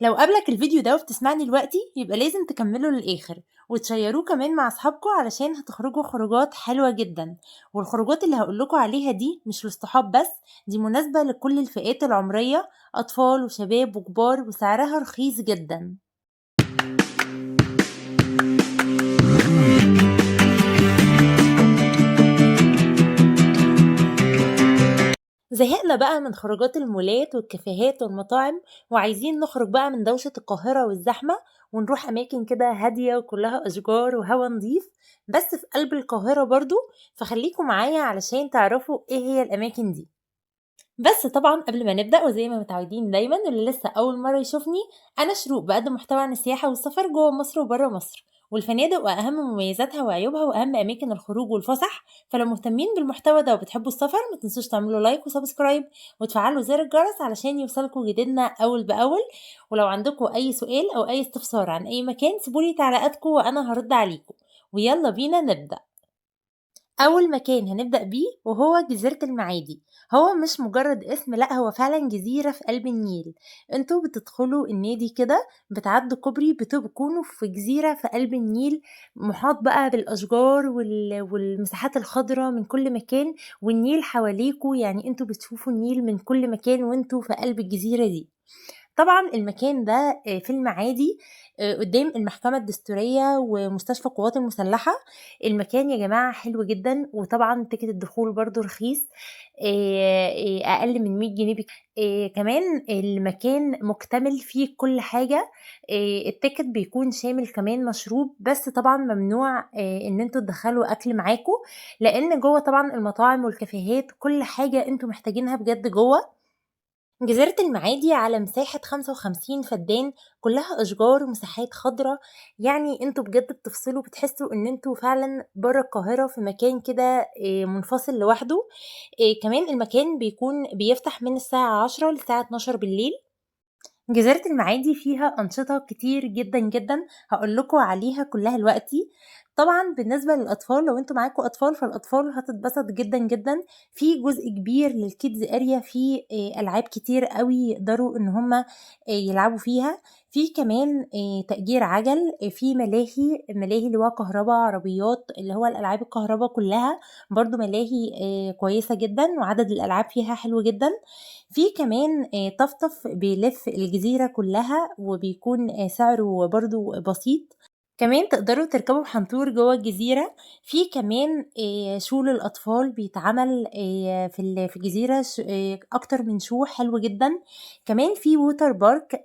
لو قابلك الفيديو ده وبتسمعني دلوقتي يبقى لازم تكمله للآخر وتشيروه كمان مع أصحابكم علشان هتخرجوا خروجات حلوة جدا. والخروجات اللي هقولكوا عليها دي مش للصحاب بس، دي مناسبة لكل الفئات العمرية، أطفال وشباب وكبار، وسعرها رخيص جدا. زهقنا بقى من خروجات المولات والكافيهات والمطاعم، وعايزين نخرج بقى من دوشة القاهرة والزحمة ونروح أماكن كده هادية وكلها أشجار وهوا نضيف، بس في قلب القاهرة برضو. فخليكم معايا علشان تعرفوا ايه هي الأماكن دي. بس طبعا قبل ما نبدأ، وزي ما متعودين دايما اللي لسه أول مرة يشوفني، أنا شروق بقدم محتوى عن السياحة والسفر جوه مصر وبره مصر والفنادق وأهم مميزاتها وعيوبها وأهم أماكن الخروج والفسح. فلو مهتمين بالمحتوى ده وبتحبوا السفر ما تنسوش تعملوا لايك وسبسكرايب وتفعلوا زر الجرس علشان يوصلكوا جديدنا أول بأول. ولو عندكم أي سؤال أو أي استفسار عن أي مكان سيبولي تعليقاتكم وأنا هرد عليكم. ويلا بينا نبدأ. أول مكان هنبدأ بيه وهو جزيرة المعادي. هو مش مجرد اسم، لأ، هو فعلا جزيرة في قلب النيل. انتوا بتدخلوا النادي كده، بتعدوا كوبري، بتكونوا في جزيرة في قلب النيل، محاط بقى بالأشجار والمساحات الخضراء من كل مكان، والنيل حواليكوا، يعني انتوا بتشوفوا النيل من كل مكان وانتوا في قلب الجزيرة دي. طبعًا المكان ده في المعادي، قدّام المحكمة الدستورية ومستشفى القوات المسلحة. المكان يا جماعة حلو جدًا، وطبعًا تيكت الدخول برضه رخيص، أقل من 100 جنيه كمان المكان مكتمل فيه كل حاجة. التيكت بيكون شامل كمان مشروب، بس طبعًا ممنوع إن أنتم تدخّلوا أكل معاكم، لإن جوّه طبعًا المطاعم والكافيهات كل حاجة أنتم محتاجينها بجد جوّه. جزيرة المعادي على مساحة 55 فدان، كلها أشجار ومساحات خضرة، يعني انتوا بجد بتفصلوا، بتحسوا ان انتوا فعلا برا القاهرة في مكان كده منفصل لوحده. كمان المكان بيكون بيفتح من الساعة 10 للساعة 12 بالليل. جزيرة المعادي فيها أنشطة كتير جدًا، جدًا، هاقول لكم عليها كلّها دلوقتي. طبعًا بالنسبة للأطفال، لو أنتم معاكم أطفال فالأطفال هتتبسط جدًا، جدًا. في جزء كبير للkids area، فيه ألعاب كتير أوي يقدروا إن هُم يلعبوا فيها. في كمان تأجير عَجَل، في ملاهي اللي هو كهربا، عربيات، اللي هو الألعاب الكهربا كلّها، برضه ملاهي كويسة جدًا وعدد الألعاب فيها حلو جدًا. في كمان طفطف بيلف الجزيرة كلها وبيكون سعره برضه بسيط. كمان تقدروا تركبوا بحنطور جوه الجزيرة. في كمان شو للأطفال بيتعمل في الجزيرة، أكتر من شو حلو جدا. كمان في ووتر بارك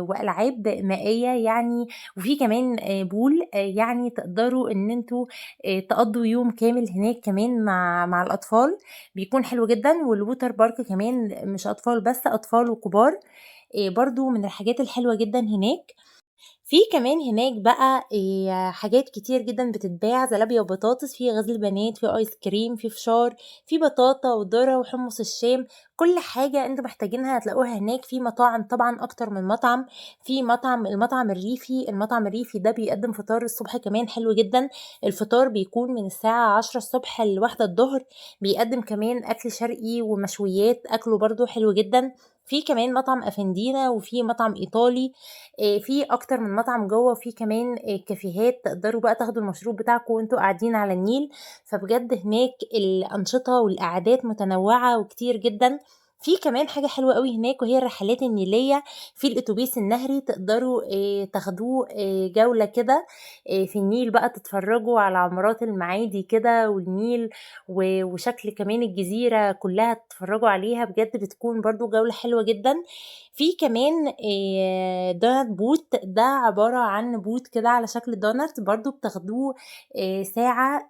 وألعاب مائية يعني. وفي كمان بول، يعني تقدروا ان انتوا تقضوا يوم كامل هناك كمان مع الأطفال، بيكون حلو جدا. والووتر بارك كمان مش أطفال بس، أطفال وكبار، برضو من الحاجات الحلوة جدا هناك. في كمان هناك بقى حاجات كتير جدًا بتتباع، زلابيا وبطاطس، في غزل بنات، في آيس كريم، في فشار، في بطاطا وذرة وحمص الشام. كل حاجة أنتم محتاجينها هتلاقوها هناك. في مطاعم طبعًا أكتر من مطعم، في المطعم الريفي ده بيقدّم فطار الصبح كمان حلو جدًا. الفطار بيكون من الساعة 10:00 ص ل13:00. بيقدّم كمان أكل شرقي ومشويات، أكله برضه حلو جدًا. في كمان مطعم أفندينا وفي مطعم إيطالي، في أكتر من مطعم جوّه، وفي كمان كافيهات تقدروا بقى تاخدوا المشروب بتاعكم وأنتم قاعدين على النيل. فبجد هناك الأنشطة والقعدات متنوعة وكتير جدًا. في كمان حاجة حلوة أوي هناك وهي الرحلات النيلية. في الأتوبيس النهري تقدروا تاخدوه جولة كده في النيل بقى، تتفرجوا على عمارات المعادي كده والنيل وشكل كمان الجزيرة كلها تتفرجوا عليها، بجد بتكون برضه جولة حلوة جدًا. في كمان donut boat، ده عبارة عن بوت كده على شكل دونت، برضه بتاخدوه ساعة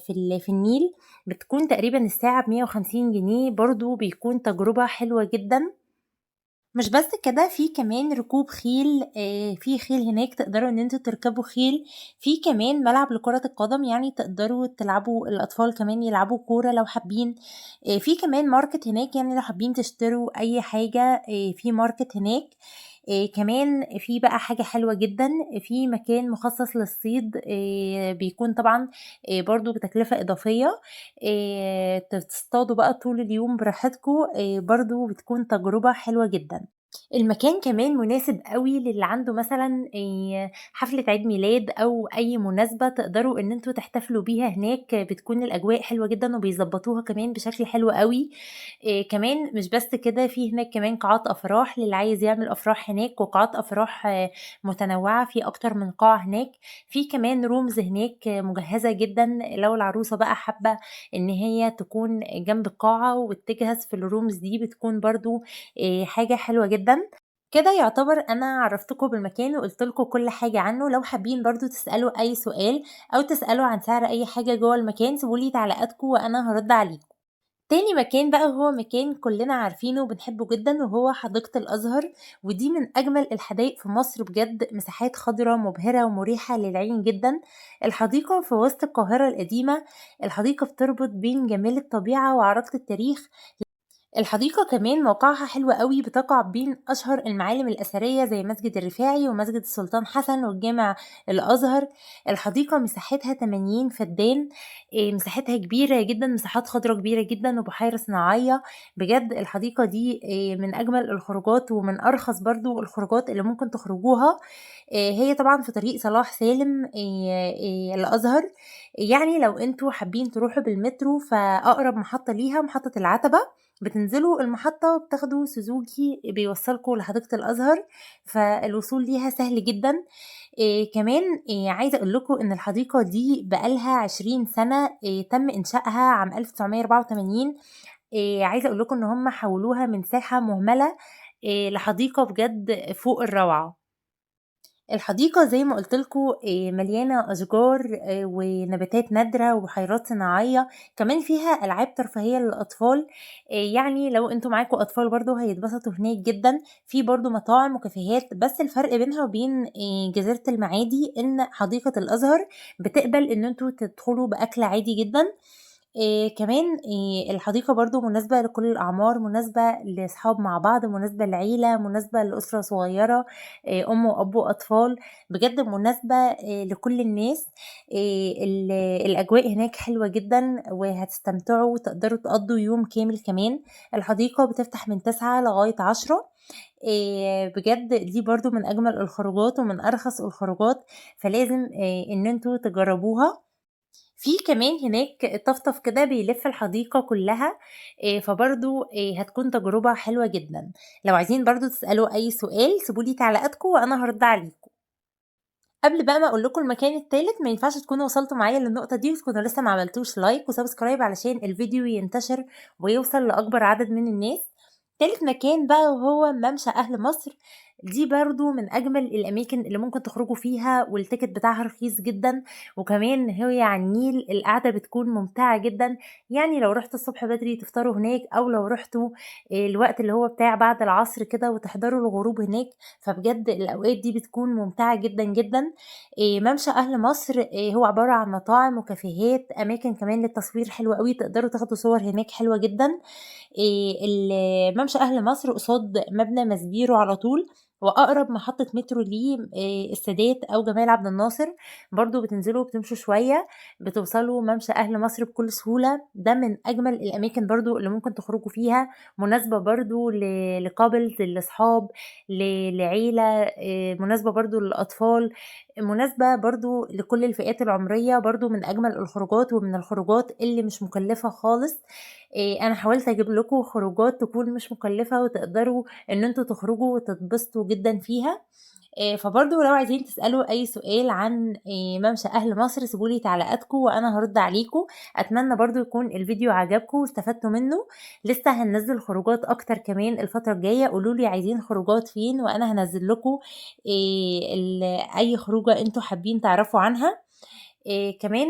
في النيل، بتكون تقريبًا الساعة ب150 جنيه، برضه بيكون تجربة حلوة جدًا. مش بس كده، في كمان ركوب خيل، في خيل هناك تقدروا ان انتوا تركبوا خيل. في كمان ملعب لكرة القدم، يعني تقدروا تلعبوا، الأطفال كمان يلعبوا كورة لو حابين. في كمان ماركت هناك، يعني لو حابين تشتروا أي حاجة في ماركت هناك. كمان في بقى حاجة حلوة جدا، في مكان مخصص للصيد، بيكون طبعا برضو بتكلفة إضافية. تصطادوا بقى طول اليوم براحتكم، برضو بتكون تجربة حلوة جدا. المكان كمان مناسب أوي للي عنده مثلًا حفلة عيد ميلاد أو أي مناسبة تقدروا إن أنتم تحتفلوا بيها هناك، بتكون الأجواء حلوة جدًا وبيضبّطوها كمان بشكل حلو أوي. كمان مش بس كده، في هناك كمان قاعات أفراح للي عايز يعمل أفراح هناك، وقاعات أفراح متنوعة، في أكتر من قاعة هناك. في كمان rooms هناك مجهزة جدًا لو العروسة بقى حابة إن هي تكون جنب القاعة وتجهز في الrooms دي، بتكون برضه حاجة حلوة جدًا. كده يعتبر أنا عرّفتكم بالمكان وقُلت لكم كل حاجة عنه، لو حابين برضه تسألوا أي سؤال أو تسألوا عن سعر أي حاجة جوّه المكان سيبوا لي تعليقاتكم وأنا هارُد عليكم. تاني مكان بقى وهو مكان كلنا عارفينه وبنحبه جدًا وهو حديقة الأزهر، ودي من أجمل الحدايق في مصر بجد، مساحات خضرا مبهرة ومريحة للعين جدًا. الحديقة في وسط القاهرة القديمة، الحديقة بتربط بين جمال الطبيعة وعراقة التاريخ. الحديقة كمان موقعها حلو أوي، بتقع بين أشهر المعالم الأثرية زي مسجد الرفاعي ومسجد السلطان حسن والجامع الأزهر. الحديقة مساحتها 80 فدان، مساحتها كبيرة جدًا، مساحات خضرا كبيرة جدًا وبحيرة صناعية. بجد الحديقة دي من أجمل الخروجات ومن أرخص برضه الخروجات اللي ممكن تخرجوها. هي طبعًا في طريق صلاح سالم الأزهر. يعني لو أنتم حابين تروحوا بالمترو فأقرب محطة ليها محطة العتبة، بتنزلوا المحطة وبتاخدوا سوزوكي بيوصّلكم لحديقة الأزهر، فالوصول ليها سهل جدًا. كمان عايزة أقول لكم إن الحديقة دي بقى لها 20 سَنة، تم إنشائها عام 1984. عايزة أقول لكم إن هُم حوّلوها من ساحة مهملة لحديقة بجد فوق الروعة. الحديقة زي ما قُلت لكم مليانة أشجار ونباتات نادرة وبحيرات صناعية، كمان فيها ألعاب ترفيهية للأطفال. يعني لو أنتم معاكم أطفال برضه هيتبسطوا هناك جدًا. في برضه مطاعم وكافيهات، بس الفرق بينها وبين جزيرة المعادي إن حديقة الأزهر بتقبل إن أنتم تدخلوا بأكل عادي جدًا. كمان الحديقة برضه مناسبة لكل الأعمار، مناسبة لأصحاب مع بعض، مناسبة لعيلة، مناسبة لأسرة صغيرة، أم وأب وأطفال. بجد مناسبة لكل الناس. ال الأجواء هناك حلوة جدًا وهتستمتعوا وتقدروا تقضّوا يوم كامل كمان. الحديقة بتفتح من 09:00 لغاية 10:00. بجد دي برضه من أجمل الخروجات ومن أرخص الخروجات، فلازم إن أنتم تجربوها. في كمان هناك طفطف كده بيلف الحديقة كلها، فبرضه هتكون تجربة حلوة جدًا. لو عايزين برضه تسألوا أي سؤال سيبوا لي تعليقاتكم وأنا هارُد عليكم. قبل بقى ما أقول لكم المكان التالت ما ينفعش تكونوا وصلتوا معايا للنقطة دي وتكونوا لسه ما عملتوش لايك وسبسكرايب علشان الفيديو ينتشر ويوصل لأكبر عدد من الناس. تالت مكان بقى وهو ممشى أهل مصر، دي برضه من أجمل الأماكن اللي ممكن تخرجوا فيها والتيكت بتاعها رخيص جدًا، وكمان هي على النيل القعدة بتكون ممتعة جدًا. يعني لو رُحتوا الصبح بدري تفطروا هناك أو لو رُحتوا الوقت اللي هو بتاع بعد العصر كده وتحضروا الغروب هناك، فبجد الأوقات دي بتكون ممتعة جدًا، جدًا. ممشى أهل مصر هو عبارة عن مطاعم وكافيهات، أماكن كمان للتصوير حلوة أوي، تقدروا تاخدوا صور هناك حلوة جدًا. ممشى أهل مصر قصاد مبنى ماسبيرو على طول، وأقرب محطة مترو ليه السادات أو جمال عبد الناصر. برضه بتنزلوا بتمشوا شوية بتوصلوا ممشى أهل مصر بكل سهولة. ده من أجمل الأماكن برضه اللي ممكن تخرجوا فيها، مناسبة برضه لcouples لأصحاب لعيلة، مناسبة برضه للأطفال، مناسبة برضه لكل الفئات العمرية. برضه من أجمل الخروجات ومن الخروجات اللي مش مكلفة خالص. أنا حاولت أجيب لكم خروجات تكون مش مكلفة وتقدروا إن أنتم تخرجوا وتتبسطوا جدًا فيها. فبرضه لو عايزين تسألوا أي سؤال عن ممشى أهل مصر سيبوا لي تعليقاتكم وأنا هارُد عليكم. أتمنى برضه يكون الفيديو عجبكم واستفدتوا منه. لسه هننزّل خروجات أكتر كمان الفترة الجاية، قولوا لي عايزين خروجات فين وأنا هانزّل لكم أي خروجة أنتم حابين تعرفوا عنها. كمان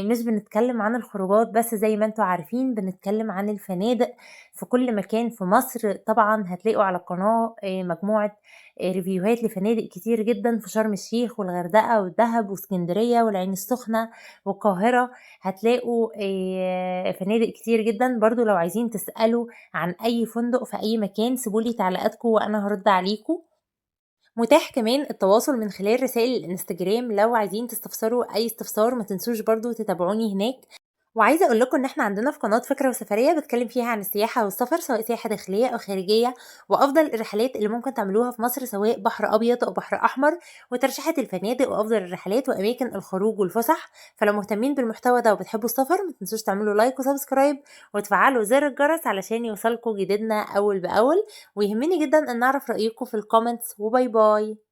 مش بنتكلم عن الخروجات بس زي ما أنتم عارفين، بنتكلم عن الفنادق في كل مكان في مصر. طبعًا هتلاقوا على القناة مجموعة ريفيوهات لفنادق كتير جدًا في شرم الشيخ والغردقة ودهب وإسكندرية والعين السخنة والقاهرة. هتلاقوا فنادق كتير جدًا. برضه لو عايزين تسألوا عن أي فندق في أي مكان سيبوا لي تعليقاتكم وأنا هارُد عليكم. متاح كمان التواصل من خلال رسائل الإنستجرام، لو عايزين تستفسروا أي استفسار ما تنسوش برضه تتابعوني هناك. وعايزة أقول لكم إن إحنا عندنا في قناة فكرة وسفرية باتكلم فيها عن السياحة والسفر، سواء سياحة داخلية أو خارجية، وأفضل الرحلات اللي ممكن تعملوها في مصر سواء بحر أبيض أو بحر أحمر، وترشيحات الفنادق وأفضل الرحلات وأماكن الخروج والفسح. فلو مهتمين بالمحتوى ده وبتحبوا السفر متنسوش تعملوا لايك وسبسكرايب وتفعلوا زر الجرس علشان يوصلكوا جديدنا أول بأول. ويهمني جدا أن نعرف رأيكم في الكومنتس، وباي باي.